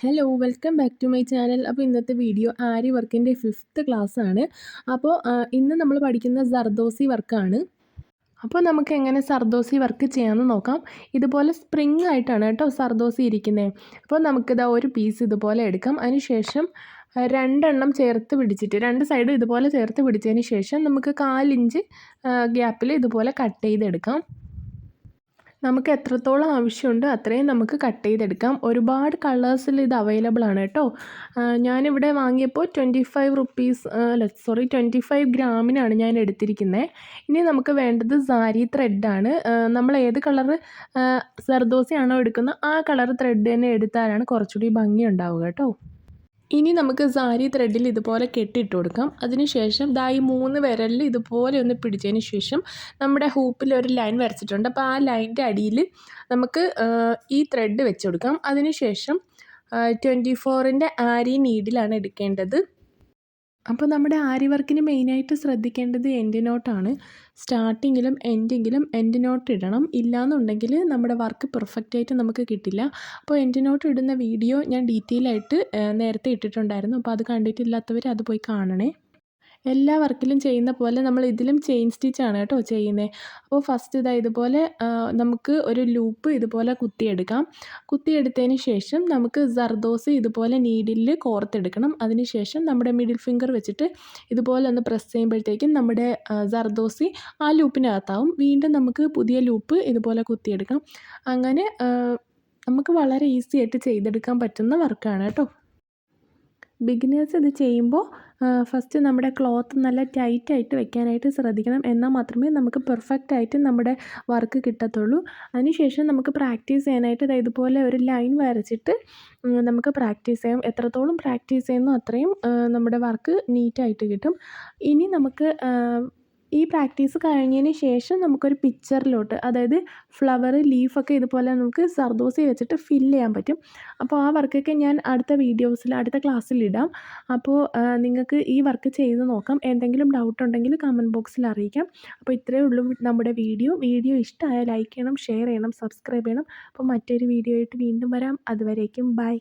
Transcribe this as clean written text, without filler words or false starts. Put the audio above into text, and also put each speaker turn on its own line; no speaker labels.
Hello welcome back to my channel. അപ്പോൾ ഇന്നത്തെ video ആരി വർക്കിൻ്റെ 5th ക്ലാസ് ആണ്. അപ്പോൾ ഇന്ന് നമ്മൾ പഠിക്കുന്ന സർദോസി വർക്കാണ്. അപ്പോൾ നമുക്ക് എങ്ങനെ സർദോസി വർക്ക് ചെയ്യാമെന്ന് നോക്കാം. ഇതുപോലെ സ്പ്രിങ് ആയിട്ടാണ് കേട്ടോ സർദോസി ഇരിക്കുന്നത്. അപ്പോൾ നമുക്കിതാ ഒരു പീസ് ഇതുപോലെ എടുക്കാം. അതിനുശേഷം രണ്ടെണ്ണം ചേർത്ത് പിടിച്ചിട്ട് രണ്ട് സൈഡും ഇതുപോലെ ചേർത്ത് പിടിച്ചതിന് ശേഷം നമുക്ക് 1/4 ഇഞ്ച് ഗ്യാപ്പിൽ ഇതുപോലെ കട്ട് ചെയ്തെടുക്കാം. നമുക്ക് എത്രത്തോളം ആവശ്യമുണ്ട് അത്രയും നമുക്ക് കട്ട് ചെയ്തെടുക്കാം. ഒരുപാട് കളേഴ്സിൽ ഇത് അവൈലബിൾ ആണ് കേട്ടോ. ഞാനിവിടെ വാങ്ങിയപ്പോൾ 25 ഗ്രാമിനാണ് ഞാൻ എടുത്തിരിക്കുന്നത്. ഇനി നമുക്ക് വേണ്ടത് സാരി ത്രെഡാണ്. നമ്മൾ ഏത് കളറ് സർദോസിയാണോ എടുക്കുന്നത് ആ കളർ ത്രെഡ് തന്നെ എടുത്താലാണ് കുറച്ചുകൂടി ഭംഗി ഉണ്ടാവുക കേട്ടോ. ഇനി നമുക്ക് സാരി ത്രെഡിൽ ഇതുപോലെ കെട്ടിയിട്ട് കൊടുക്കാം. അതിനുശേഷം ഈ 3 വിരലിൽ ഇതുപോലെ ഒന്ന് പിടിച്ചതിന് ശേഷം നമ്മുടെ ഹൂപ്പിൽ ഒരു ലൈൻ വരച്ചിട്ടുണ്ട്. അപ്പോൾ ആ ലൈനിൻ്റെ അടിയിൽ നമുക്ക് ഈ ത്രെഡ് വെച്ച് കൊടുക്കാം. അതിനുശേഷം 24ൻ്റെ ആരി നീഡിലാണ് എടുക്കേണ്ടത്. അപ്പോൾ നമ്മുടെ ആരി വർക്കിന് മെയിനായിട്ട് ശ്രദ്ധിക്കേണ്ടത് എൻഡ് നോട്ടാണ്. സ്റ്റാർട്ടിങ്ങിലും എൻഡിങ്ങിലും എൻഡ് നോട്ട് ഇടണം. ഇല്ലയെന്നുണ്ടെങ്കിൽ നമ്മുടെ വർക്ക് പെർഫെക്റ്റായിട്ട് നമുക്ക് കിട്ടില്ല. അപ്പോൾ എൻഡ് നോട്ട് ഇടുന്ന വീഡിയോ ഞാൻ ഡീറ്റെയിൽ ആയിട്ട് നേരത്തെ ഇട്ടിട്ടുണ്ടായിരുന്നു. അപ്പോൾ അത് കണ്ടിട്ടില്ലാത്തവർ അത് പോയി കാണണേ. എല്ലാ വർക്കിലും ചെയ്യുന്ന പോലെ നമ്മൾ ഇതിലും ചെയിൻ സ്റ്റിച്ചാണ് കേട്ടോ ചെയ്യുന്നത്. അപ്പോൾ ഫസ്റ്റ് ഇതുപോലെ നമുക്ക് ഒരു ലൂപ്പ് ഇതുപോലെ കുത്തിയെടുത്തതിന് ശേഷം നമുക്ക് സർദോസി ഇതുപോലെ നീഡിലിൽ കോർത്തെടുക്കണം. അതിനുശേഷം നമ്മുടെ മിഡിൽ ഫിംഗർ വെച്ചിട്ട് ഇതുപോലെ ഒന്ന് പ്രസ് ചെയ്യുമ്പോഴത്തേക്കും നമ്മുടെ സർദോസി ആ ലൂപ്പിനകത്താവും. വീണ്ടും നമുക്ക് പുതിയ ലൂപ്പ് ഇതുപോലെ കുത്തിയെടുക്കാം. അങ്ങനെ നമുക്ക് വളരെ ഈസി ആയിട്ട് ചെയ്തെടുക്കാൻ പറ്റുന്ന വർക്കാണ് കേട്ടോ. ബിഗിനേഴ്സ് ഇത് ചെയ്യുമ്പോൾ ഫസ്റ്റ് നമ്മുടെ ക്ലോത്ത് നല്ല ടൈറ്റായിട്ട് വെക്കാനായിട്ട് ശ്രദ്ധിക്കണം. എന്നാൽ മാത്രമേ നമുക്ക് പെർഫെക്റ്റായിട്ട് നമ്മുടെ വർക്ക് കിട്ടത്തുള്ളൂ. അതിനുശേഷം നമുക്ക് പ്രാക്ടീസ് ചെയ്യാനായിട്ട് ഇതുപോലെ ഒരു ലൈൻ വരച്ചിട്ട് നമുക്ക് പ്രാക്ടീസ് ചെയ്യാം. എത്രത്തോളം പ്രാക്ടീസ് ചെയ്യുന്നു അത്രയും നമ്മുടെ വർക്ക് നീറ്റായിട്ട് കിട്ടും. ഇനി നമുക്ക് ഈ പ്രാക്ടീസ് കഴിഞ്ഞതിന് ശേഷം നമുക്കൊരു പിക്ചറിലോട്ട്, അതായത് ഫ്ലവർ ലീഫൊക്കെ ഇതുപോലെ നമുക്ക് സർദോസി വെച്ചിട്ട് ഫില്ല് ചെയ്യാൻ പറ്റും. അപ്പോൾ ആ വർക്കൊക്കെ ഞാൻ അടുത്ത ക്ലാസ്സിൽ ഇടാം. അപ്പോൾ നിങ്ങൾക്ക് ഈ വർക്ക് ചെയ്ത് നോക്കാം. എന്തെങ്കിലും ഡൗട്ട് ഉണ്ടെങ്കിൽ കമൻറ്റ് ബോക്സിൽ അറിയിക്കാം. അപ്പോൾ ഇത്രയേ ഉള്ളൂ നമ്മുടെ വീഡിയോ ഇഷ്ടമായാൽ ലൈക്ക് ചെയ്യണം, ഷെയർ ചെയ്യണം, സബ്സ്ക്രൈബ് ചെയ്യണം. അപ്പോൾ മറ്റൊരു വീഡിയോ ആയിട്ട് വീണ്ടും വരാം. അതുവരേക്കും ബൈ.